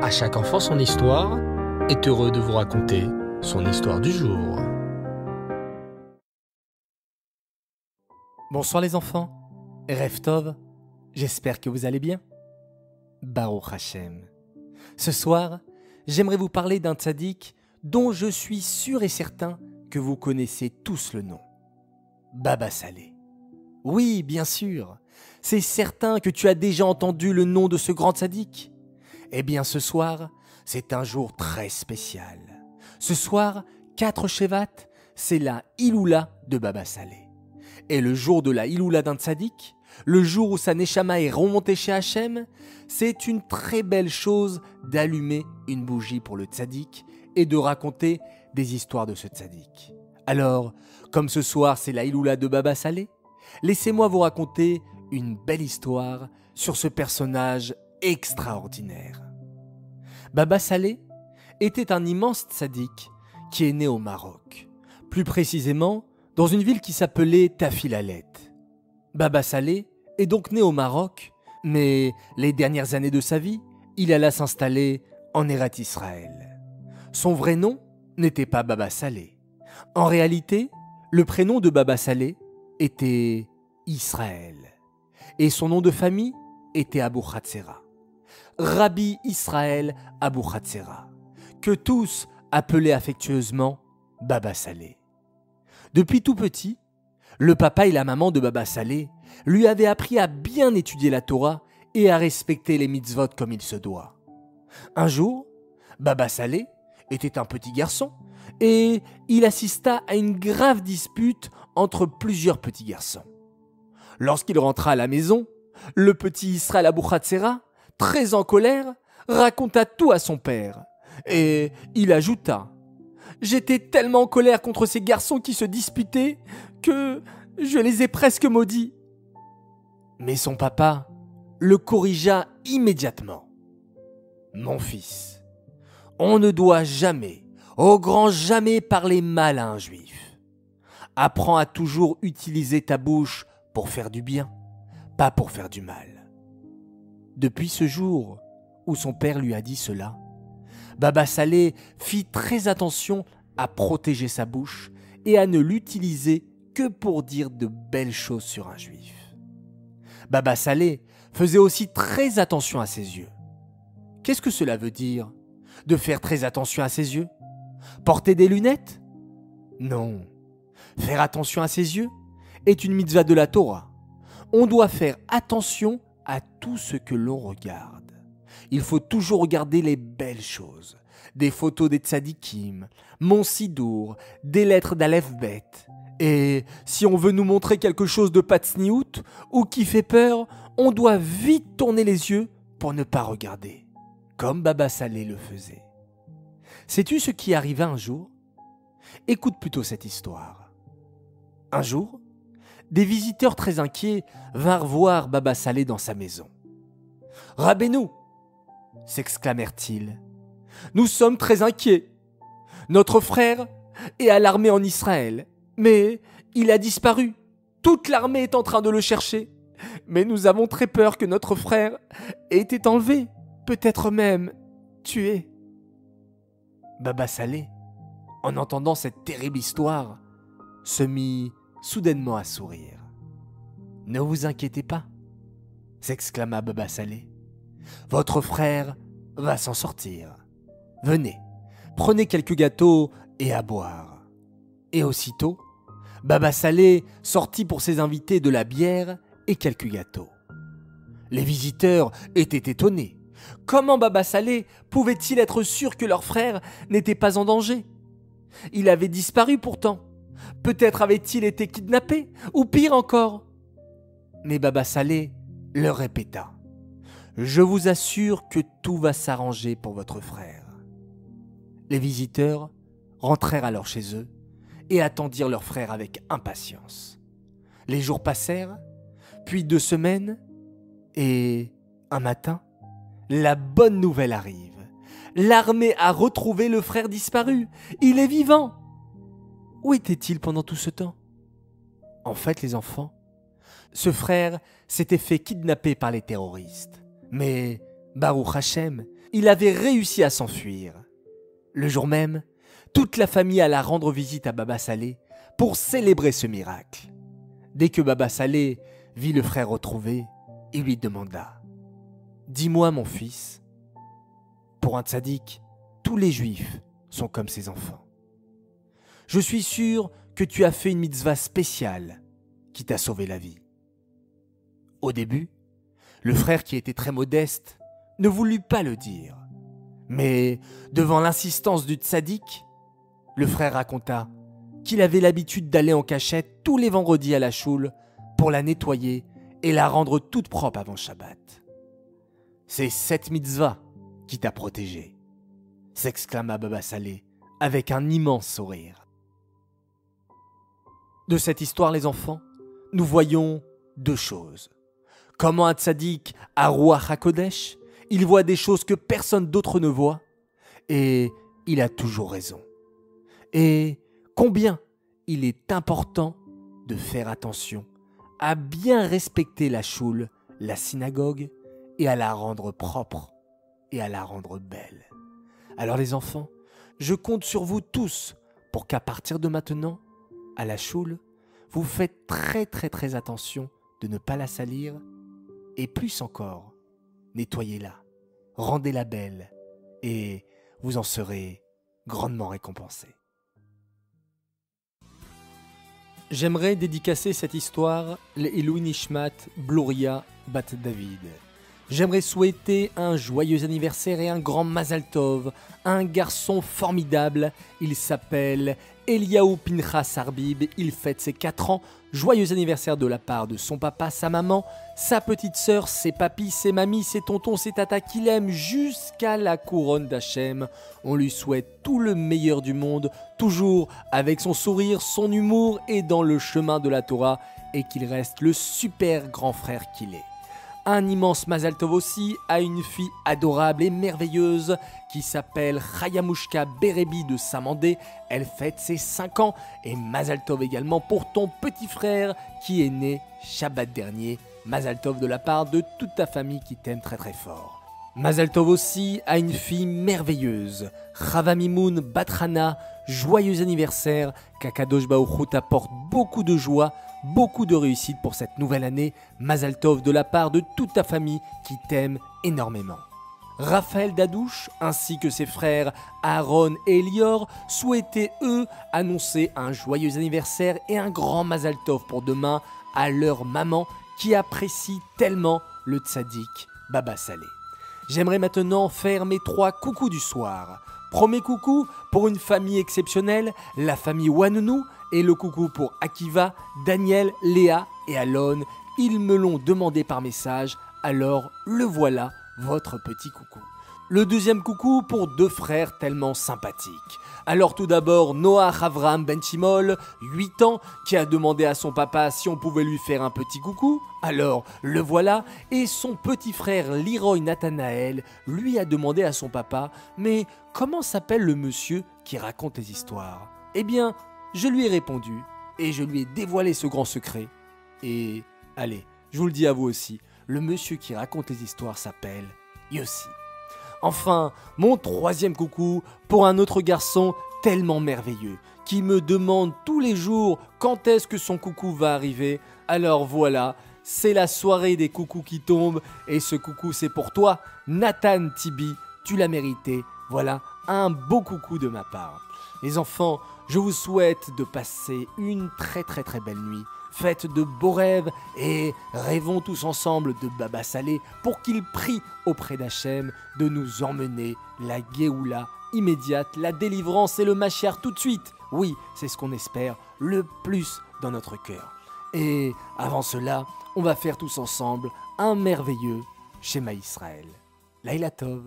À chaque enfant son histoire est heureux de vous raconter son histoire du jour. Bonsoir les enfants, Rev Tov, j'espère que vous allez bien. Baruch Hashem. Ce soir, j'aimerais vous parler d'un tzaddik dont je suis sûr et certain que vous connaissez tous le nom. Baba Salé. Oui, bien sûr, c'est certain que tu as déjà entendu le nom de ce grand tzaddik. Eh bien ce soir, c'est un jour très spécial. Ce soir, 4 Shevat, c'est la Iloula de Baba Salé. Et le jour de la Iloula d'un tzaddik, le jour où sa neshama est remontée chez Hachem, c'est une très belle chose d'allumer une bougie pour le tzaddik et de raconter des histoires de ce tzaddik. Alors, comme ce soir c'est la Iloula de Baba Salé, laissez-moi vous raconter une belle histoire sur ce personnage extraordinaire. Baba Salé était un immense tzaddik qui est né au Maroc, plus précisément dans une ville qui s'appelait Tafilalet. Baba Salé est donc né au Maroc, mais les dernières années de sa vie, il alla s'installer en Eretz Israël. Son vrai nom n'était pas Baba Salé. En réalité, le prénom de Baba Salé était Israël, et son nom de famille était Abou Khatsera. Rabbi Israël Abou Khatsera, que tous appelaient affectueusement Baba Salé. Depuis tout petit, le papa et la maman de Baba Salé lui avaient appris à bien étudier la Torah et à respecter les mitzvot comme il se doit. Un jour, Baba Salé était un petit garçon et il assista à une grave dispute entre plusieurs petits garçons. Lorsqu'il rentra à la maison, le petit Israël Abou Khatsera, très en colère, raconta tout à son père et il ajouta « J'étais tellement en colère contre ces garçons qui se disputaient que je les ai presque maudits. » Mais son papa le corrigea immédiatement. « Mon fils, on ne doit jamais, au grand jamais parler mal à un juif. Apprends à toujours utiliser ta bouche pour faire du bien, pas pour faire du mal. » Depuis ce jour où son père lui a dit cela, Baba Salé fit très attention à protéger sa bouche et à ne l'utiliser que pour dire de belles choses sur un juif. Baba Salé faisait aussi très attention à ses yeux. Qu'est-ce que cela veut dire, de faire très attention à ses yeux? Porter des lunettes? Non. Faire attention à ses yeux est une mitzvah de la Torah. On doit faire attention à tout ce que l'on regarde. Il faut toujours regarder les belles choses. Des photos des tzadikim, mon sidour, des lettres d'Aleph Bet. Et si on veut nous montrer quelque chose de patsniout ou qui fait peur, on doit vite tourner les yeux pour ne pas regarder, comme Baba Salé le faisait. Sais-tu ce qui arriva un jour? Écoute plutôt cette histoire. Un jour, des visiteurs très inquiets vinrent voir Baba Salé dans sa maison. « Rabbeinu !» s'exclamèrent-ils. « Nous sommes très inquiets. Notre frère est à l'armée en Israël, mais il a disparu. Toute l'armée est en train de le chercher. Mais nous avons très peur que notre frère ait été enlevé, peut-être même tué. » Baba Salé, en entendant cette terrible histoire, se mit soudainement à sourire. « Ne vous inquiétez pas, » s'exclama Baba Salé. « Votre frère va s'en sortir. Venez, prenez quelques gâteaux et à boire. » Et aussitôt, Baba Salé sortit pour ses invités de la bière et quelques gâteaux. Les visiteurs étaient étonnés. Comment Baba Salé pouvait-il être sûr que leur frère n'était pas en danger? Il avait disparu pourtant. Peut-être avait-il été kidnappé, ou pire encore. Mais Baba Salé leur répéta « Je vous assure que tout va s'arranger pour votre frère. » Les visiteurs rentrèrent alors chez eux et attendirent leur frère avec impatience. Les jours passèrent, puis 2 semaines, et un matin, la bonne nouvelle arrive. L'armée a retrouvé le frère disparu. Il est vivant. Où était-il pendant tout ce temps? En fait, les enfants, ce frère s'était fait kidnapper par les terroristes. Mais Baruch Hashem, il avait réussi à s'enfuir. Le jour même, toute la famille alla rendre visite à Baba Saleh pour célébrer ce miracle. Dès que Baba Saleh vit le frère retrouvé, il lui demanda « Dis-moi mon fils, pour un tzaddik, tous les juifs sont comme ses enfants. Je suis sûr que tu as fait une mitzvah spéciale qui t'a sauvé la vie. » Au début, le frère qui était très modeste ne voulut pas le dire. Mais devant l'insistance du tzaddik, le frère raconta qu'il avait l'habitude d'aller en cachette tous les vendredis à la choule pour la nettoyer et la rendre toute propre avant Shabbat. « C'est cette mitzvah qui t'a protégé », s'exclama Baba Saleh avec un immense sourire. De cette histoire, les enfants, nous voyons deux choses. Comment un tzaddik à Ruach HaKodesh, il voit des choses que personne d'autre ne voit, et il a toujours raison. Et combien il est important de faire attention à bien respecter la choule, la synagogue, et à la rendre propre et à la rendre belle. Alors les enfants, je compte sur vous tous pour qu'à partir de maintenant, à la choule, vous faites très attention de ne pas la salir, et plus encore, nettoyez-la, rendez-la belle, et vous en serez grandement récompensés. J'aimerais dédicacer cette histoire Le'ilui Nishmat Bluria Bat David. J'aimerais souhaiter un joyeux anniversaire et un grand Mazal Tov, un garçon formidable. Il s'appelle Eliaou Pinchas Arbib, il fête ses 4 ans. Joyeux anniversaire de la part de son papa, sa maman, sa petite sœur, ses papis, ses mamies, ses tontons, ses tatas qu'il aime jusqu'à la couronne d'Hachem. On lui souhaite tout le meilleur du monde, toujours avec son sourire, son humour et dans le chemin de la Torah, et qu'il reste le super grand frère qu'il est. Un immense Mazal Tov aussi à une fille adorable et merveilleuse qui s'appelle Chayamushka Berebi de Samandé. Elle fête ses 5 ans. Et Mazal Tov également pour ton petit frère qui est né Shabbat dernier. Mazal Tov de la part de toute ta famille qui t'aime très fort. Mazal Tov aussi à une fille merveilleuse, Chava Mimoun Batrana. Joyeux anniversaire, qu'Akadosh Baruch Hu t'apporte beaucoup de joie, beaucoup de réussite pour cette nouvelle année. Mazal Tov de la part de toute ta famille qui t'aime énormément. Raphaël Dadouche ainsi que ses frères Aaron et Elior souhaitaient eux annoncer un joyeux anniversaire et un grand Mazal Tov pour demain à leur maman qui apprécie tellement le tzaddik Baba Saleh. J'aimerais maintenant faire mes 3 coucous du soir. Premier coucou pour une famille exceptionnelle, la famille Wanounou, et le coucou pour Akiva, Daniel, Léa et Alon. Ils me l'ont demandé par message, alors le voilà, votre petit coucou. Le deuxième coucou pour 2 frères tellement sympathiques. Alors tout d'abord, Noah Avraham Benchimol, 8 ans, qui a demandé à son papa si on pouvait lui faire un petit coucou. Alors le voilà, et son petit frère Leroy Nathanaël lui a demandé à son papa « Mais comment s'appelle le monsieur qui raconte les histoires ?» Eh bien, je lui ai répondu, et je lui ai dévoilé ce grand secret. Et allez, je vous le dis à vous aussi, le monsieur qui raconte les histoires s'appelle Yossi. Enfin, mon 3e coucou pour un autre garçon tellement merveilleux, qui me demande tous les jours quand est-ce que son coucou va arriver. Alors voilà, c'est la soirée des coucous qui tombent, et ce coucou c'est pour toi, Nathan Tibi, tu l'as mérité. Voilà, un beau coucou de ma part. Les enfants, je vous souhaite de passer une très belle nuit. Faites de beaux rêves et rêvons tous ensemble de Baba Saleh pour qu'il prie auprès d'Hachem de nous emmener la Géoula immédiate, la délivrance et le Mashiach tout de suite. Oui, c'est ce qu'on espère le plus dans notre cœur. Et avant cela, on va faire tous ensemble un merveilleux Shema Israël. Laïla Tov.